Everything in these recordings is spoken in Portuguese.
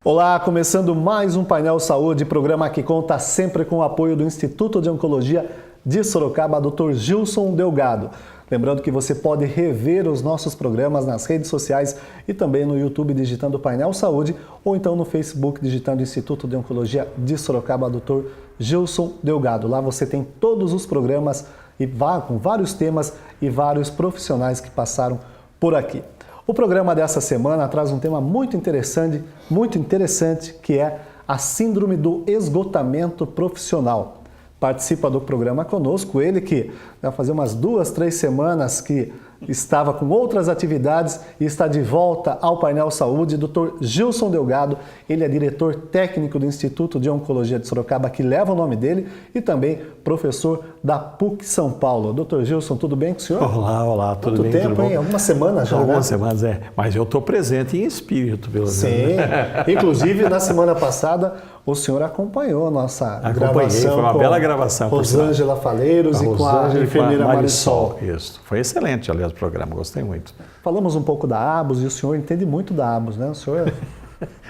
Olá, começando mais um Painel Saúde, programa que conta sempre com o apoio do Instituto de Oncologia de Sorocaba, Dr. Gilson Delgado. Lembrando que você pode rever os nossos programas nas redes sociais e também no YouTube digitando Painel Saúde ou então no Facebook digitando Instituto de Oncologia de Sorocaba, Dr. Gilson Delgado. Lá você tem todos os programas e com vários temas e vários profissionais que passaram por aqui. O programa dessa semana traz um tema muito interessante, que é a síndrome do esgotamento profissional. Participa do programa conosco, ele que vai fazer umas 2, 3 semanas que estava com outras atividades e está de volta ao Painel Saúde, Dr. Gilson Delgado. Ele é diretor técnico do Instituto de Oncologia de Sorocaba, que leva o nome dele, e também professor da PUC São Paulo. Dr. Gilson, tudo bem com o senhor? Olá, tudo bem? Quanto tempo, hein? Algumas semanas já, Algumas semanas, mas eu estou presente em espírito, pelo menos. Sim, inclusive na semana passada o senhor acompanhou a nossa gravação. Foi uma bela gravação. Rosângela Faleiros e com a enfermeira Marisol. Isso, foi excelente, aliás, o programa, gostei muito. Falamos um pouco da ABUS e o senhor entende muito da ABUS, né? O senhor...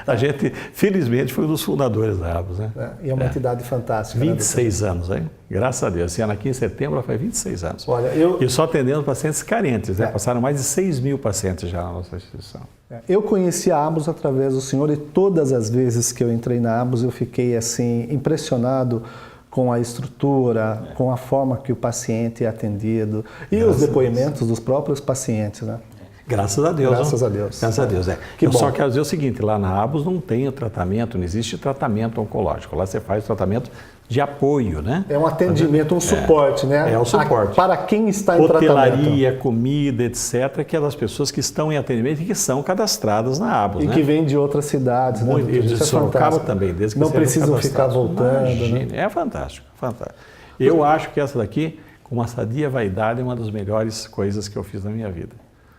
A gente, felizmente, foi um dos fundadores da ABUS, né? E é uma entidade fantástica. 26 anos, hein? Graças a Deus. Esse ano aqui em setembro faz 26 anos. Olha, E só atendendo pacientes carentes, né? Passaram mais de 6 mil pacientes já na nossa instituição. Eu conheci a ABUS através do senhor e todas as vezes que eu entrei na ABUS eu fiquei assim impressionado com a estrutura, com a forma que o paciente é atendido e os depoimentos dos próprios pacientes, né? Graças a Deus. Graças a Deus. Graças a Deus, Que bom. Só quero dizer o seguinte, lá na ABUS não tem o tratamento, não existe tratamento oncológico. Lá você faz tratamento de apoio, né? É um atendimento, um suporte, né? É o suporte. Para quem está em hotelaria, tratamento. Comida, etc., que é das pessoas que estão em atendimento e que são cadastradas na ABUS, E né? que vêm de outras cidades, né? E de Sorocaba também, desde que não precisam ficar voltando. Imagine, né? É fantástico, fantástico. Eu acho que essa daqui, com uma sadia vaidade, é uma das melhores coisas que eu fiz na minha vida.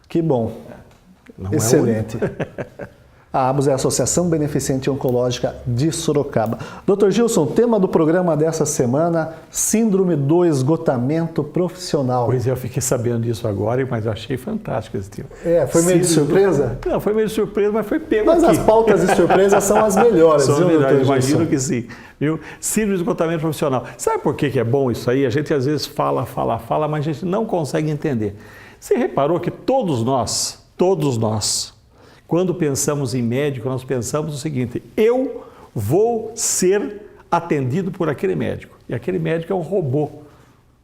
Que bom. Não Excelente. A ABUS é a Associação Beneficente Oncológica de Sorocaba. Dr. Gilson, tema do programa dessa semana, síndrome do esgotamento profissional. Pois é, eu fiquei sabendo disso agora, mas eu achei fantástico esse tema. Foi meio de surpresa? Não, foi meio de surpresa, mas foi pego Mas aqui. as pautas de surpresa são as melhores, São viu, melhores, Dr. Gilson? imagino que sim. Viu? Síndrome do esgotamento profissional. Sabe por que é bom isso aí? A gente às vezes fala, mas a gente não consegue entender. Você reparou que todos nós, quando pensamos em médico, nós pensamos o seguinte: eu vou ser atendido por aquele médico. E aquele médico é um robô.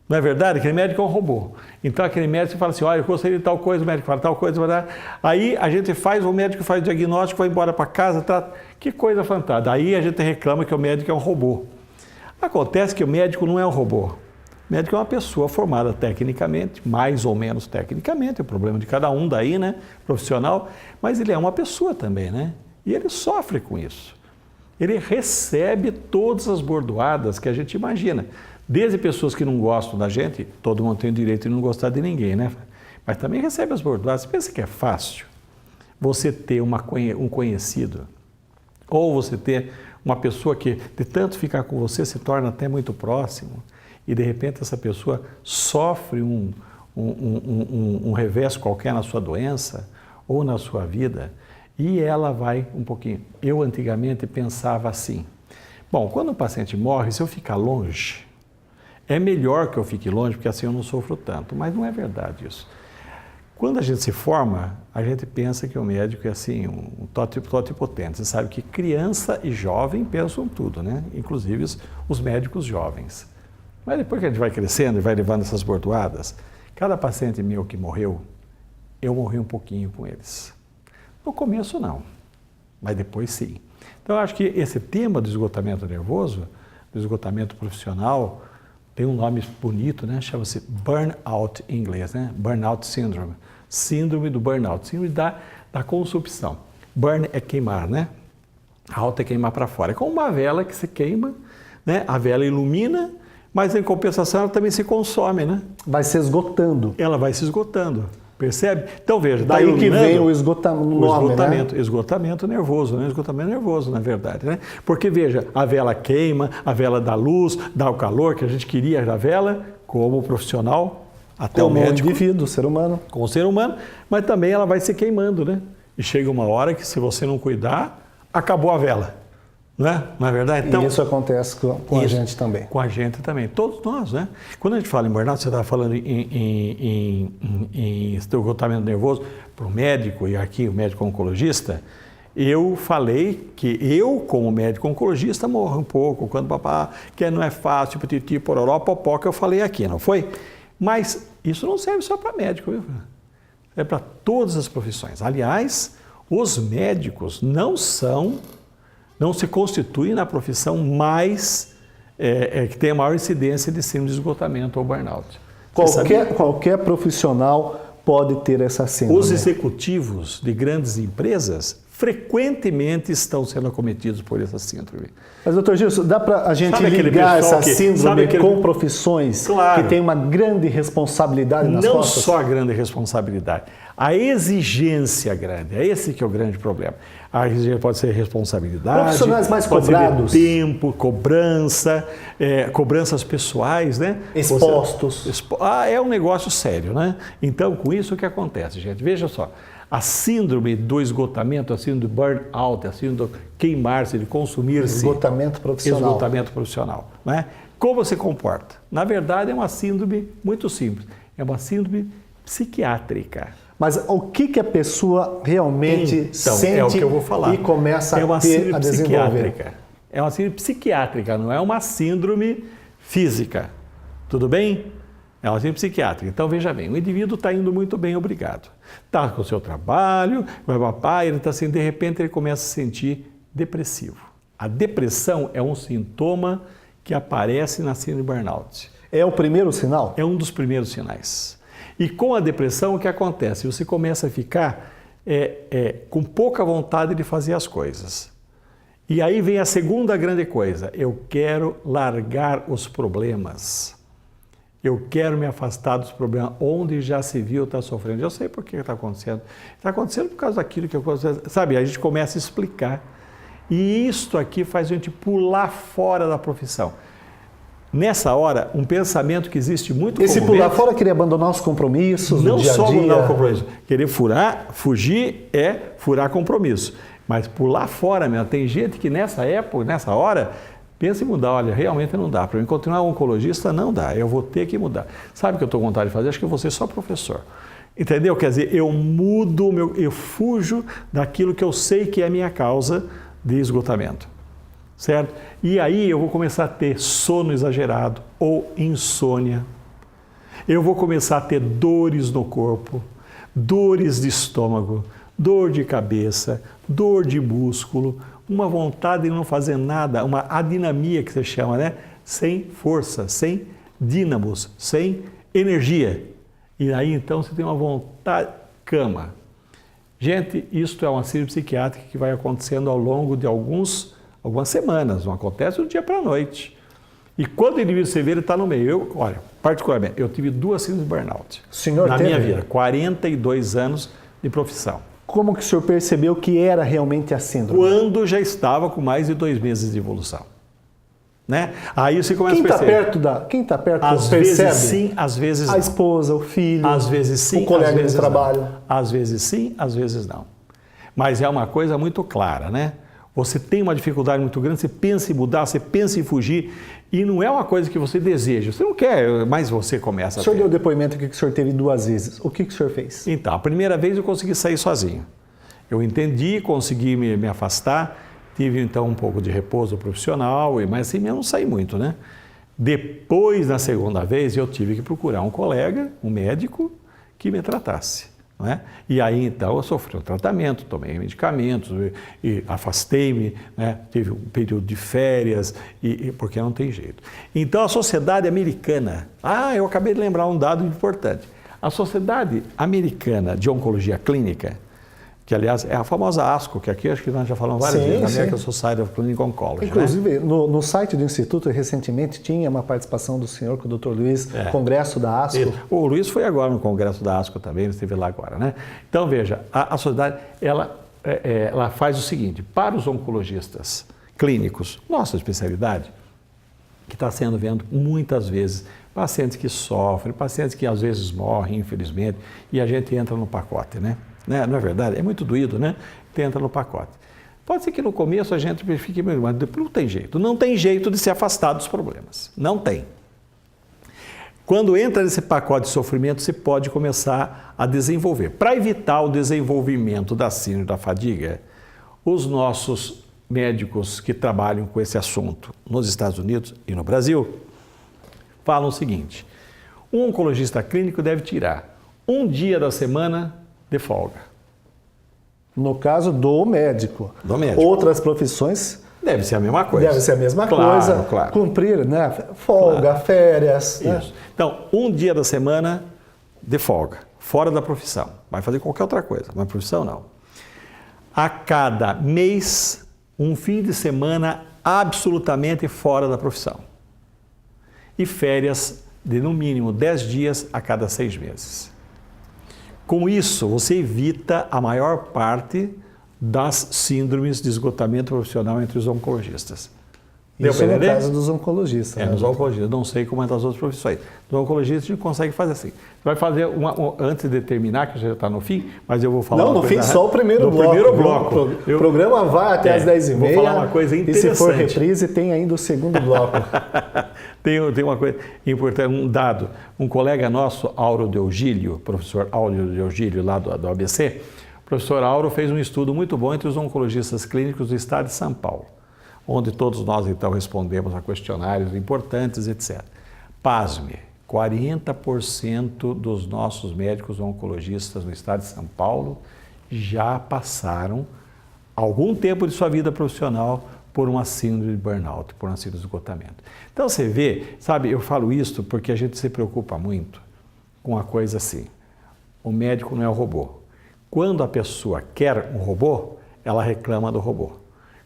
Não é verdade? Aquele médico é um robô. Então aquele médico fala assim: olha, eu gostaria de tal coisa, o médico fala tal coisa, aí a gente o médico faz o diagnóstico, vai embora para casa, trata. Que coisa fantástica. Aí a gente reclama que o médico é um robô. Acontece que o médico não é um robô. O médico é uma pessoa formada tecnicamente, mais ou menos tecnicamente, é o problema de cada um daí, né, profissional, mas ele é uma pessoa também, né, e ele sofre com isso. Ele recebe todas as bordoadas que a gente imagina, desde pessoas que não gostam da gente, todo mundo tem o direito de não gostar de ninguém, né, mas também recebe as bordoadas. Você pensa que é fácil você ter um conhecido, ou você ter uma pessoa que de tanto ficar com você se torna até muito próximo, e de repente essa pessoa sofre um revés qualquer na sua doença ou na sua vida e ela vai um pouquinho. Eu antigamente pensava assim: bom, quando um paciente morre, se eu ficar longe, é melhor que eu fique longe porque assim eu não sofro tanto, mas não é verdade isso. Quando a gente se forma, a gente pensa que o médico é assim, um totipotente. Você sabe que criança e jovem pensam tudo, né? Inclusive os médicos jovens. Mas depois que a gente vai crescendo e vai levando essas bordoadas, cada paciente meu que morreu, eu morri um pouquinho com eles. No começo não, mas depois sim. Então eu acho que esse tema do esgotamento nervoso, do esgotamento profissional, tem um nome bonito, né? Chama-se burnout em inglês, né? Burnout syndrome. Síndrome do burnout, síndrome da consumção. Burn é queimar, né? Out é queimar para fora. É como uma vela que se queima, né? A vela ilumina, mas em compensação ela também se consome, né? Vai se esgotando. Ela vai se esgotando, percebe? Então veja, daí que vem o esgotamento, né? Esgotamento nervoso, né? Esgotamento nervoso, na verdade, né? Porque veja, a vela queima, a vela dá luz, dá o calor que a gente queria da vela, como profissional, até como o médico, indivíduo, ser humano. Como ser humano, mas também ela vai se queimando, né? E chega uma hora que se você não cuidar, acabou a vela. Não é? Não é verdade? Então, e isso acontece com a gente também. Com a gente também. Todos nós, né? Quando a gente fala em burnout, você estava falando em esgotamento nervoso para o médico, e aqui o médico oncologista, eu falei que eu, como médico oncologista, morro um pouco, quando papá, que não é fácil, pititi, pororó, popó, que eu falei aqui, não foi? Mas isso não serve só para médico, viu? É para todas as profissões. Aliás, os médicos não se constituem na profissão que tem a maior incidência de síndrome de esgotamento ou burnout. Qualquer profissional pode ter essa síndrome. Os executivos de grandes empresas frequentemente estão sendo acometidos por essa síndrome. Mas, doutor Gilson, dá para a gente ligar essa síndrome com profissões que têm uma grande responsabilidade nas costas? Não só a grande responsabilidade, a exigência grande, é esse que é o grande problema. A exigência pode ser responsabilidade, profissionais mais pode cobrados, ser tempo, cobrança, cobranças pessoais, né? Expostos. É um negócio sério, né? Então, com isso, o que acontece, gente? Veja só. A síndrome do esgotamento, a síndrome do burnout, a síndrome do queimar-se, de consumir-se. Esgotamento profissional. Esgotamento profissional. Né? Como se comporta? Na verdade, é uma síndrome muito simples. É uma síndrome psiquiátrica. Mas o que a pessoa realmente sente é o que eu vou falar. E começa a desenvolver? É uma síndrome psiquiátrica, não é uma síndrome física. Tudo bem? É uma síndrome psiquiátrica. Então, veja bem, o indivíduo está indo muito bem, obrigado. Está com o seu trabalho, ele está assim, de repente ele começa a se sentir depressivo. A depressão é um sintoma que aparece na síndrome de burnout. É o primeiro sinal? É um dos primeiros sinais. E com a depressão, o que acontece? Você começa a ficar com pouca vontade de fazer as coisas. E aí vem a segunda grande coisa, eu quero largar os problemas. Eu quero me afastar dos problemas, onde já se viu está sofrendo. Eu sei por que está acontecendo. Está acontecendo por causa daquilo que eu... Sabe, a gente começa a explicar. E isto aqui faz a gente pular fora da profissão. Nessa hora, um pensamento que existe muito comumente... Esse pular fora é querer abandonar os compromissos no dia a dia. Não só abandonar o compromisso. Querer fugir é furar compromisso. Mas pular fora mesmo. Tem gente que nessa época, nessa hora... Pensa em mudar, olha, realmente não dá. Para mim continuar oncologista, não dá. Eu vou ter que mudar. Sabe o que eu estou com vontade de fazer? Acho que eu vou ser só professor. Entendeu? Quer dizer, eu mudo, eu fujo daquilo que eu sei que é a minha causa de esgotamento. Certo? E aí eu vou começar a ter sono exagerado ou insônia. Eu vou começar a ter dores no corpo, dores de estômago, dor de cabeça, dor de músculo, uma vontade de não fazer nada, uma adinamia que você chama, né? Sem força, sem dínamos, sem energia. E aí então você tem uma vontade, cama. Gente, isto é uma síndrome psiquiátrica que vai acontecendo ao longo de algumas semanas, não acontece do dia para a noite. E quando o indivíduo se vê, ele está no meio. Olha, particularmente, eu tive 2 síndromes de burnout na minha vida, 42 anos de profissão. Como que o senhor percebeu que era realmente a síndrome? Quando já estava com mais de 2 meses de evolução. Né? Aí você começa a perceber. Quem está perto às percebe? Vezes sim, às vezes não. A esposa, o filho, às vezes sim, o colega de trabalho. Não. Às vezes sim, às vezes não. Mas é uma coisa muito clara, né? Você tem uma dificuldade muito grande, você pensa em mudar, você pensa em fugir, e não é uma coisa que você deseja. Você não quer, mas você começa a ter. O senhor deu depoimento aqui que o senhor teve 2 vezes. O que o senhor fez? Então, a primeira vez eu consegui sair sozinho. Eu entendi, consegui me afastar, tive então um pouco de repouso profissional, mas assim mesmo não saí muito, né? Depois, na segunda vez, eu tive que procurar um colega, um médico, que me tratasse. Não é? E aí, então, eu sofri um tratamento, tomei medicamentos e afastei-me, né? Tive um período de férias, porque não tem jeito. Então, a Sociedade Americana... eu acabei de lembrar um dado importante. A Sociedade Americana de Oncologia Clínica, que, aliás, é a famosa ASCO, que aqui acho que nós já falamos várias vezes, a American Society of Clinical Oncology. Inclusive, né? no site do Instituto, recentemente, tinha uma participação do senhor com o Dr. Luiz, congresso da ASCO. O Luiz foi agora no congresso da ASCO também, ele esteve lá agora, né? Então, veja, a sociedade, ela faz o seguinte, para os oncologistas clínicos, nossa especialidade, que está sendo vendo muitas vezes pacientes que sofrem, pacientes que às vezes morrem, infelizmente, e a gente entra no pacote, né? Não é verdade? É muito doído, né? Entra no pacote. Pode ser que no começo a gente fique, mas não tem jeito. Não tem jeito de se afastar dos problemas. Não tem. Quando entra nesse pacote de sofrimento, você pode começar a desenvolver. Para evitar o desenvolvimento da síndrome da fadiga, os nossos médicos que trabalham com esse assunto nos Estados Unidos e no Brasil falam o seguinte: um oncologista clínico deve tirar um dia da semana de folga. No caso do médico. Do médico. Outras profissões deve ser a mesma coisa. Deve ser a mesma Claro, coisa. claro. Cumprir, né? Folga, Claro. férias. Né? Isso. Então, um dia da semana de folga, fora da profissão. Vai fazer qualquer outra coisa, mas profissão não. A cada mês, um fim de semana absolutamente fora da profissão. E férias de no mínimo 10 dias a cada 6 meses. Com isso, você evita a maior parte das síndromes de esgotamento profissional entre os oncologistas. Deu Isso para no entender? caso dos oncologistas. É, né? nos oncologistas. Não sei como é das outras profissões. Nos oncologistas a gente consegue fazer assim. Vai fazer, antes de terminar, que já está no fim, mas eu vou falar Não, uma no coisa... fim, só o primeiro bloco. primeiro bloco. O programa vai até às 10h30. Vou falar uma coisa E interessante. se for reprise, tem ainda o segundo bloco. Tem uma coisa importante, um dado. Um colega nosso, Auro Deogílio, professor Auro Deogílio, lá do ABC, o professor Auro fez um estudo muito bom entre os oncologistas clínicos do estado de São Paulo, onde todos nós, então, respondemos a questionários importantes, etc. Pasme, 40% dos nossos médicos oncologistas no estado de São Paulo já passaram algum tempo de sua vida profissional por uma síndrome de burnout, por uma síndrome de esgotamento. Então, você vê, sabe, eu falo isso porque a gente se preocupa muito com a coisa assim. O médico não é um robô. Quando a pessoa quer um robô, ela reclama do robô.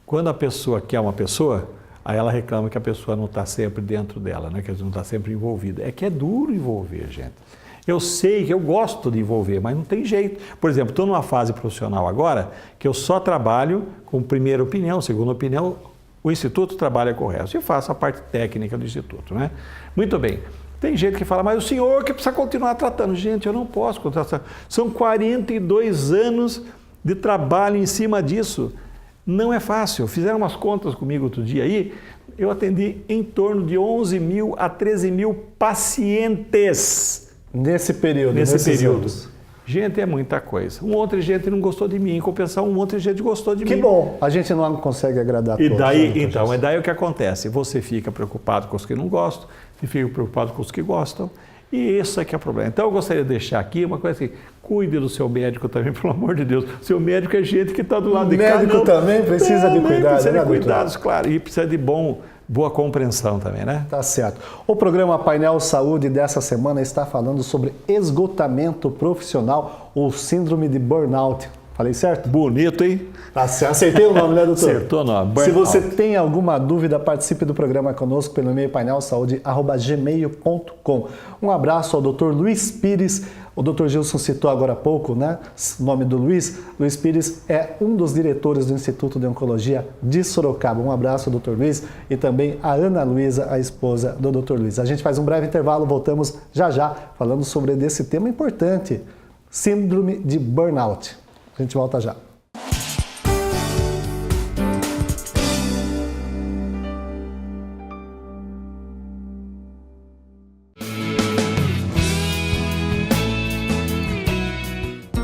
Quando a pessoa quer uma pessoa, aí ela reclama que a pessoa não está sempre dentro dela, né? Que ela não está sempre envolvida. É que é duro envolver, gente. Eu sei que eu gosto de envolver, mas não tem jeito. Por exemplo, estou numa fase profissional agora que eu só trabalho com primeira opinião, segunda opinião, o Instituto trabalha com o resto. E faço a parte técnica do Instituto, né? Muito bem. Tem gente que fala, mas o senhor que precisa continuar tratando. Gente, eu não posso continuar tratando. São 42 anos de trabalho em cima disso. Não é fácil. Fizeram umas contas comigo outro dia aí, eu atendi em torno de 11 mil a 13 mil pacientes. Nesse período. Nesse período. Anos. Gente, é muita coisa. Um monte de gente não gostou de mim, em compensação, um monte de gente gostou de mim. Que bom, a gente não consegue agradar E todos. daí, né, então, é daí o que acontece. Você fica preocupado com os que não gostam, você fica preocupado com os que gostam, e isso é que é o problema. Então, eu gostaria de deixar aqui uma coisa assim, cuide do seu médico também, pelo amor de Deus. Seu médico é gente que está do lado de cá. O médico também precisa de cuidado, precisa né, de doutor? cuidados, claro, e precisa de boa compreensão também, né? Tá certo. O programa Painel Saúde dessa semana está falando sobre esgotamento profissional ou síndrome de burnout. Falei certo? Bonito, hein? Acertei o nome, né, doutor? Acertou o nome. Se Burnout. você tem alguma dúvida, participe do programa conosco pelo e-mail painelsaude@gmail.com. Um abraço ao Dr. Luiz Pires. O Dr. Gilson citou agora há pouco, né? O nome do Luiz. Luiz Pires é um dos diretores do Instituto de Oncologia de Sorocaba. Um abraço, Dr. Luiz, e também a Ana Luísa, a esposa do Dr. Luiz. A gente faz um breve intervalo, voltamos já já falando sobre esse tema importante, síndrome de burnout. A gente volta já.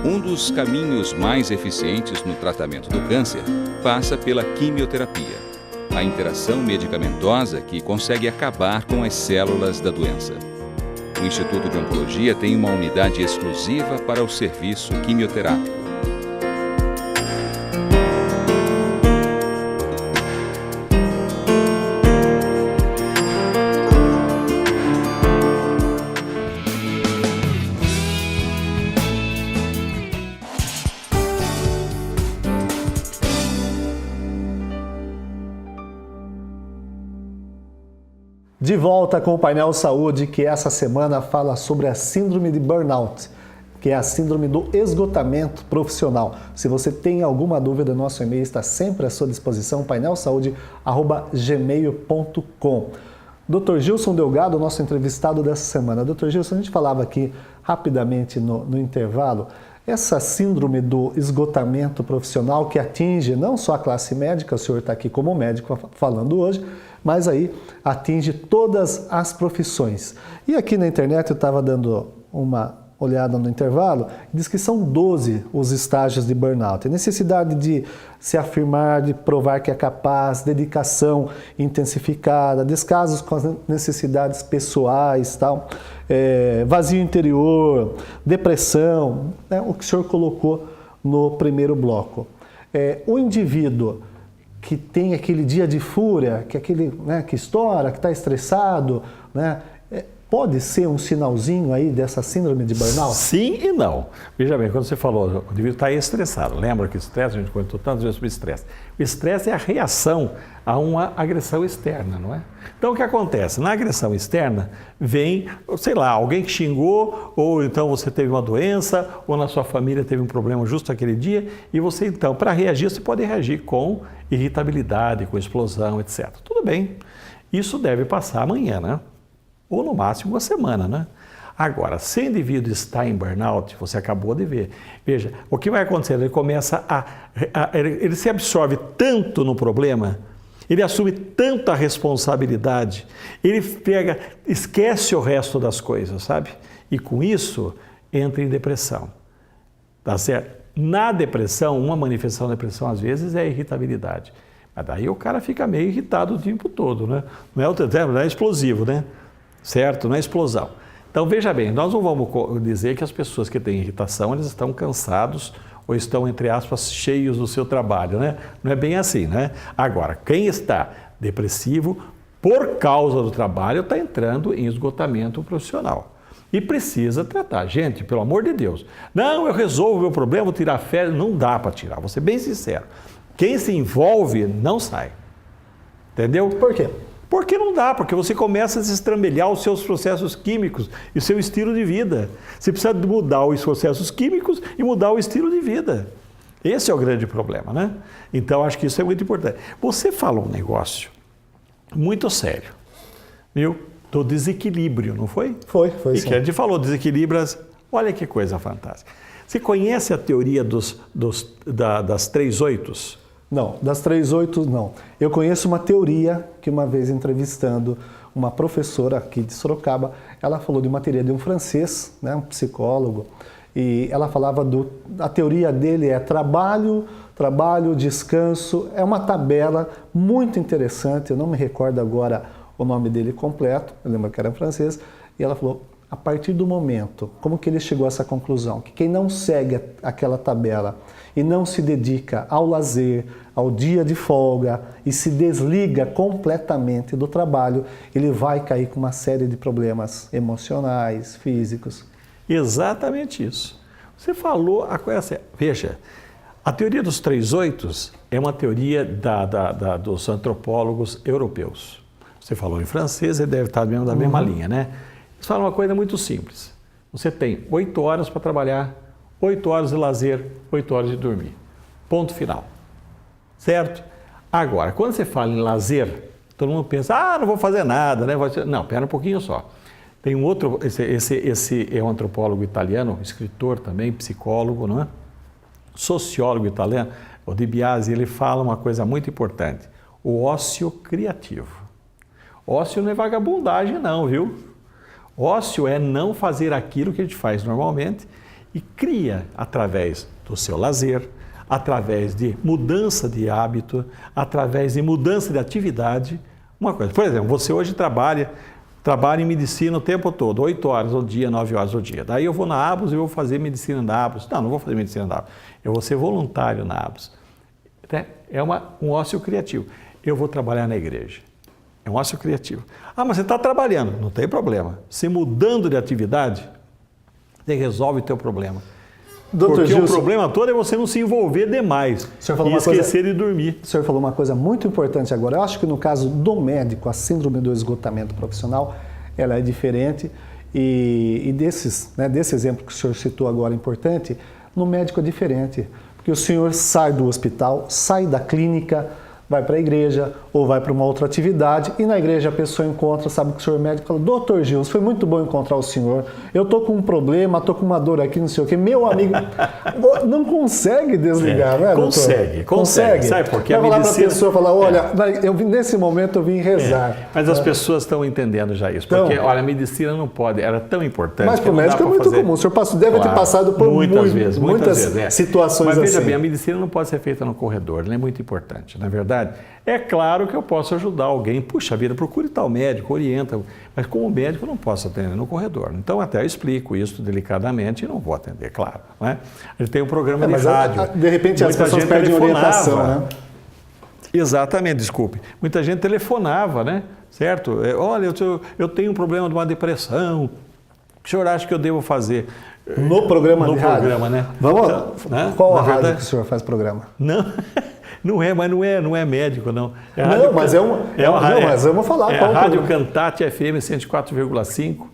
Um dos caminhos mais eficientes no tratamento do câncer passa pela quimioterapia, a interação medicamentosa que consegue acabar com as células da doença. O Instituto de Oncologia tem uma unidade exclusiva para o serviço quimioterápico. De volta com o Painel Saúde, que essa semana fala sobre a síndrome de burnout, que é a síndrome do esgotamento profissional. Se você tem alguma dúvida, nosso e-mail está sempre à sua disposição, painelsaude@gmail.com. Dr. Gilson Delgado, nosso entrevistado dessa semana. Dr. Gilson, a gente falava aqui rapidamente no intervalo essa síndrome do esgotamento profissional que atinge não só a classe médica, o senhor está aqui como médico falando hoje, mas aí atinge todas as profissões. E aqui na internet eu estava dando uma olhada no intervalo, diz que são 12 os estágios de burnout. A necessidade de se afirmar, de provar que é capaz, dedicação intensificada, descasos com as necessidades pessoais, tal, vazio interior, depressão, né, o que o senhor colocou no primeiro bloco. O indivíduo que tem aquele dia de fúria, que aquele, né, que estoura, que está estressado, né, pode ser um sinalzinho aí dessa síndrome de burnout? Sim e não. Veja bem, quando você falou, o indivíduo está estressado. Lembra que o estresse, a gente comentou tantas vezes sobre estresse. O estresse é a reação a uma agressão externa, não é? Então, o que acontece? Na agressão externa, vem, sei lá, alguém que xingou, ou então você teve uma doença, ou na sua família teve um problema justo aquele dia, e você, então, para reagir, você pode reagir com irritabilidade, com explosão, etc. Tudo bem. Isso deve passar amanhã, né? Ou no máximo uma semana, né? Agora, se o indivíduo está em burnout, você acabou de ver. Veja, o que vai acontecer? Ele começa ele se absorve tanto no problema, ele assume tanta responsabilidade, ele esquece o resto das coisas, sabe? E com isso, entra em depressão. Tá certo? Na depressão, uma manifestação da depressão, às vezes, é a irritabilidade. Mas daí o cara fica meio irritado o tempo todo, né? Não é explosivo, né? Certo? Não é explosão. Então, veja bem, nós não vamos dizer que as pessoas que têm irritação, eles estão cansados ou estão, entre aspas, cheios do seu trabalho, né? Não é bem assim, né? Agora, quem está depressivo por causa do trabalho está entrando em esgotamento profissional e precisa tratar. Gente, pelo amor de Deus, não, eu resolvo o meu problema, vou tirar férias. Não dá para tirar, vou ser bem sincero. Quem se envolve não sai. Entendeu? Por quê? Porque não dá, porque você começa a destrambelhar os seus processos químicos e o seu estilo de vida. Você precisa mudar os processos químicos e mudar o estilo de vida. Esse é o grande problema, né? Então, acho que isso é muito importante. Você falou um negócio muito sério, viu? Do desequilíbrio, não foi? Foi e sim. que a gente falou, desequilibras, olha que coisa fantástica. Você conhece a teoria das 3 oitos? Não, das 3 oitos não. Eu conheço uma teoria que uma vez entrevistando uma professora aqui de Sorocaba, ela falou de uma teoria de um francês, né, um psicólogo, e ela falava a teoria dele é trabalho, descanso, é uma tabela muito interessante, eu não me recordo agora o nome dele completo, eu lembro que era em francês, e ela falou, a partir do momento, como que ele chegou a essa conclusão? Que quem não segue aquela tabela e não se dedica ao lazer, ao dia de folga e se desliga completamente do trabalho, ele vai cair com uma série de problemas emocionais, físicos. Exatamente isso. Você falou a coisa. Veja, a teoria dos 3 oitos é uma teoria dos antropólogos europeus. Você falou em francês, ele deve estar mesmo da mesma linha, né? Eles falam uma coisa muito simples. Você tem 8 horas para trabalhar, 8 horas de lazer, 8 horas de dormir. Ponto final. Certo? Agora, quando você fala em lazer, todo mundo pensa, não vou fazer nada, né? Não, pera um pouquinho só. Tem um outro, esse é um antropólogo italiano, escritor também, psicólogo, não é? Sociólogo italiano, o Di Biase, ele fala uma coisa muito importante, o ócio criativo. Ócio não é vagabundagem não, viu? Ócio é não fazer aquilo que a gente faz normalmente e cria através do seu lazer, através de mudança de hábito, através de mudança de atividade, uma coisa. Por exemplo, você hoje trabalha em medicina o tempo todo, 8 horas ao dia, 9 horas ao dia. Daí eu vou na ABUS e vou fazer medicina na ABUS. Não vou fazer medicina na ABUS. Eu vou ser voluntário na ABUS. É um ócio criativo. Eu vou trabalhar na igreja. É um ócio criativo. Mas você está trabalhando. Não tem problema. Se mudando de atividade, você resolve o teu problema. Porque o problema todo é você não se envolver demais e esquecer de dormir. O senhor falou uma coisa muito importante agora. Eu acho que no caso do médico, a síndrome do esgotamento profissional, ela é diferente. E desse exemplo que o senhor citou agora importante, no médico é diferente. Porque o senhor sai do hospital, sai da clínica, vai para a igreja ou vai para uma outra atividade e na igreja a pessoa encontra, sabe que o senhor é médico, fala, doutor Gilson, foi muito bom encontrar o senhor, eu estou com um problema, estou com uma dor aqui, não sei o quê, meu amigo não consegue desligar, né, doutor? Consegue. Sabe por quê? Vai falar para a pessoa, falar, olha, nesse momento eu vim rezar. Mas as pessoas estão entendendo já isso, porque, olha, a medicina não pode, era tão importante. Mas para o médico é muito comum, o senhor deve ter passado por muitas situações assim. Mas veja bem, a medicina não pode ser feita no corredor, ela é muito importante, na verdade. É claro que eu posso ajudar alguém, puxa vida, procure tal médico, orienta, mas como médico eu não posso atender no corredor. Então até eu explico isso delicadamente e não vou atender, claro. Não é? Ele tem um programa de rádio. De repente as pessoas pedem orientação, né? Exatamente, desculpe. Muita gente telefonava, né? Certo? Olha, eu tenho um problema de uma depressão, o que o senhor acha que eu devo fazer? No programa de rádio? No programa, né? Vamos, então, né? Qual a rádio que o senhor faz programa? Não é, mas não é médico, não. Mas vamos falar. É a Rádio Cantate FM 104,5.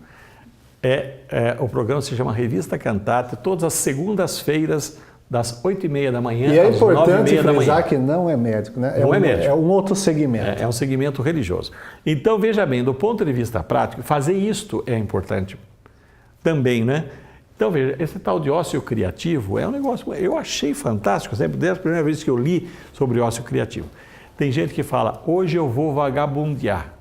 O programa se chama Revista Cantate, todas as segundas-feiras, das 8h30 da manhã às 9h30 da manhã. E é importante frisar que não é médico, né? Não é médico. É um outro segmento. É um segmento religioso. Então, veja bem, do ponto de vista prático, fazer isto é importante também, né? Então, veja, esse tal de ócio criativo é um negócio, eu achei fantástico, sempre desde a primeira vez que eu li sobre ócio criativo. Tem gente que fala, hoje eu vou vagabundear,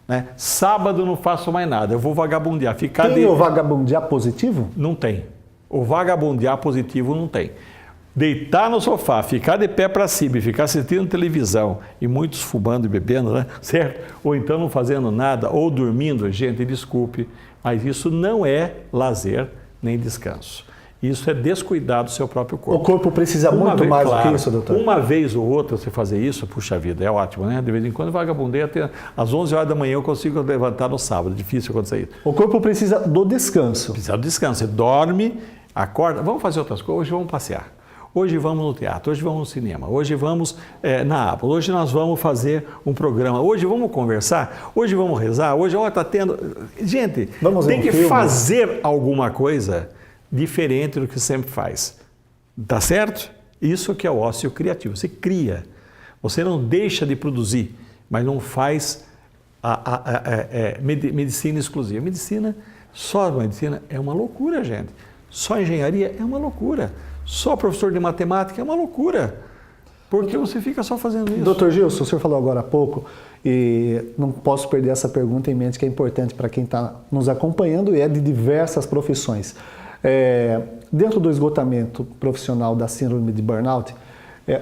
né? Sábado não faço mais nada, eu vou vagabundear. Tem o vagabundear positivo? Não tem. O vagabundear positivo não tem. Deitar no sofá, ficar de pé para cima e ficar assistindo televisão, e muitos fumando e bebendo, né? Certo? Ou então não fazendo nada, ou dormindo, gente, desculpe, mas isso não é lazer nem descanso. Isso é descuidar do seu próprio corpo. O corpo precisa muito mais do que isso, doutor? Uma vez ou outra você fazer isso, puxa vida, é ótimo, né? De vez em quando vagabundeia, até às 11 horas da manhã eu consigo levantar no sábado, difícil acontecer isso. O corpo precisa do descanso. Precisa do descanso, você dorme, acorda, vamos fazer outras coisas, hoje vamos passear. Hoje vamos no teatro, hoje vamos no cinema, hoje vamos na Apple, hoje nós vamos fazer um programa, hoje vamos conversar, hoje vamos rezar, hoje está tendo... Gente, tem que fazer alguma coisa diferente do que sempre faz. Tá certo? Isso que é o ócio criativo. Você cria, você não deixa de produzir, mas não faz medicina exclusiva. Só medicina é uma loucura, gente. Só engenharia é uma loucura. Só professor de matemática é uma loucura, porque você fica só fazendo isso. Doutor Gilson, o senhor falou agora há pouco, e não posso perder essa pergunta em mente, que é importante para quem está nos acompanhando e é de diversas profissões. Dentro do esgotamento profissional da síndrome de burnout,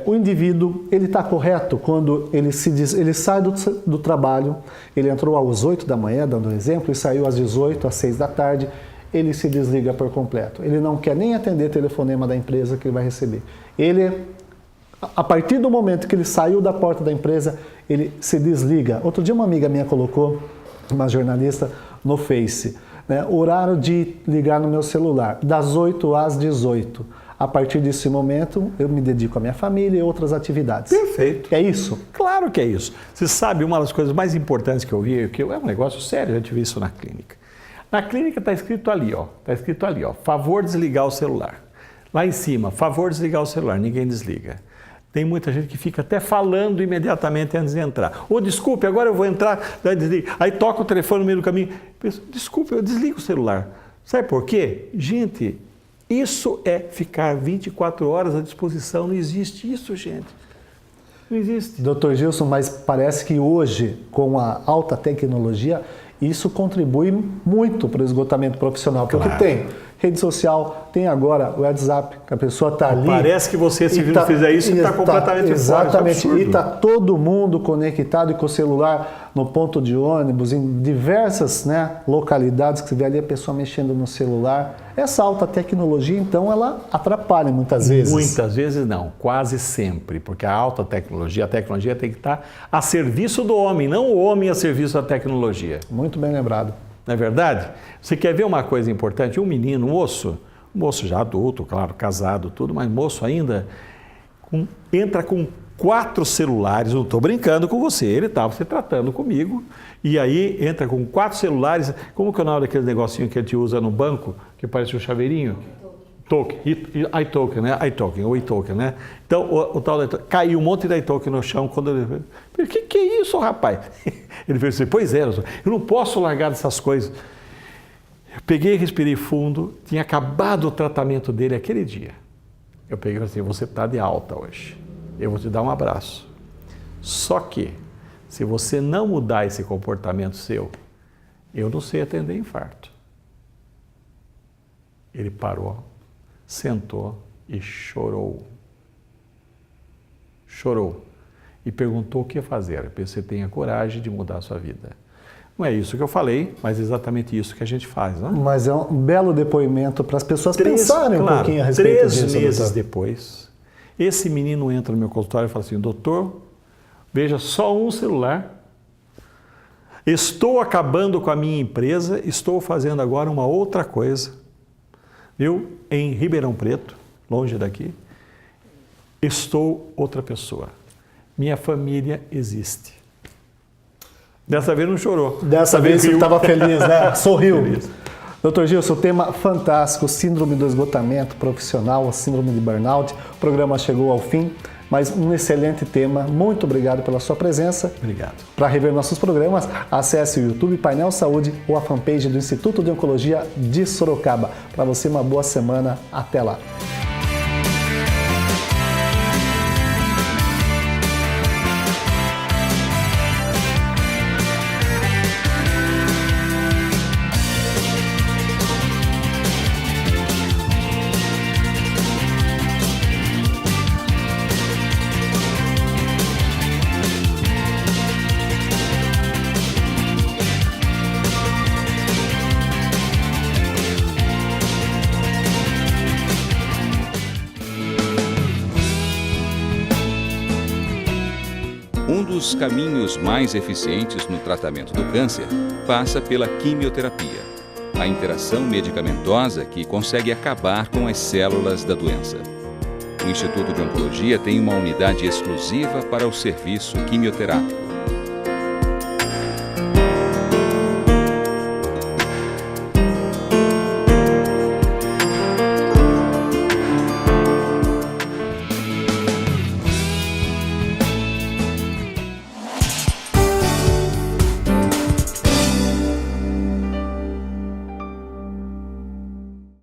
o indivíduo ele está correto quando ele sai do trabalho, ele entrou às 8 da manhã, dando um exemplo, e saiu às 18, às 6 da tarde, ele se desliga por completo. Ele não quer nem atender telefonema da empresa que ele vai receber. A partir do momento que ele saiu da porta da empresa, ele se desliga. Outro dia uma amiga minha colocou, uma jornalista, no Face, né, horário de ligar no meu celular, das 8 às 18. A partir desse momento, eu me dedico à minha família e outras atividades. Perfeito. É isso? Claro que é isso. Você sabe, uma das coisas mais importantes que eu vi, que é um negócio sério, a gente viu isso na clínica. Na clínica está escrito ali, favor desligar o celular. Lá em cima, favor desligar o celular, ninguém desliga. Tem muita gente que fica até falando imediatamente antes de entrar. Desculpe, agora eu vou entrar, aí toca o telefone no meio do caminho. Desculpe, eu desligo o celular. Sabe por quê? Gente, isso é ficar 24 horas à disposição, não existe isso, gente. Não existe. Doutor Gilson, mas parece que hoje, com a alta tecnologia, isso contribui muito para o esgotamento profissional, porque tem rede social, tem agora o WhatsApp, que a pessoa está ali. Parece que você, se não fizer isso, está completamente fora. Exatamente, e está todo mundo conectado e com o celular no ponto de ônibus, em diversas localidades que você vê ali a pessoa mexendo no celular. Essa alta tecnologia, então, ela atrapalha muitas vezes. Muitas vezes não, quase sempre, porque a alta tecnologia, tem que estar a serviço do homem, não o homem a serviço da tecnologia. Muito bem lembrado. Não é verdade? Você quer ver uma coisa importante? Um menino, um moço já adulto, claro, casado, tudo, mas moço ainda, entra com 4 celulares, não estou brincando com você, ele estava se tratando comigo, e aí entra com 4 celulares, como que é o nome daquele negocinho que a gente usa no banco, que parece um chaveirinho? iToken, né? iToken, né? Então, o tal da iToken, caiu um monte de iToken no chão quando ele falou, que é isso, rapaz? Ele fez assim, pois é, eu não posso largar dessas coisas. Eu peguei, respirei fundo, tinha acabado o tratamento dele aquele dia. Eu peguei e falei assim, você está de alta hoje, eu vou te dar um abraço. Só que, se você não mudar esse comportamento seu, eu não sei atender infarto. Ele parou, sentou e chorou. Chorou. E perguntou o que fazer. Você tenha coragem de mudar a sua vida. Não é isso que eu falei, mas é exatamente isso que a gente faz, né? Mas é um belo depoimento para as pessoas pensarem um pouquinho a respeito 3 disso. 3 meses doutor. depois, esse menino entra no meu consultório e fala assim, doutor, veja só um celular, estou acabando com a minha empresa, estou fazendo agora uma outra coisa. Eu, em Ribeirão Preto, longe daqui, estou outra pessoa. Minha família existe. Dessa vez não chorou. Dessa vez você estava feliz, né? Sorriu. Feliz. Doutor Gilson, tema fantástico, síndrome do esgotamento profissional, a síndrome de burnout. O programa chegou ao fim, mas um excelente tema. Muito obrigado pela sua presença. Obrigado. Para rever nossos programas, acesse o YouTube Painel Saúde ou a fanpage do Instituto de Oncologia de Sorocaba. Para você, uma boa semana. Até lá. Um dos caminhos mais eficientes no tratamento do câncer passa pela quimioterapia, a interação medicamentosa que consegue acabar com as células da doença. O Instituto de Oncologia tem uma unidade exclusiva para o serviço quimioterápico.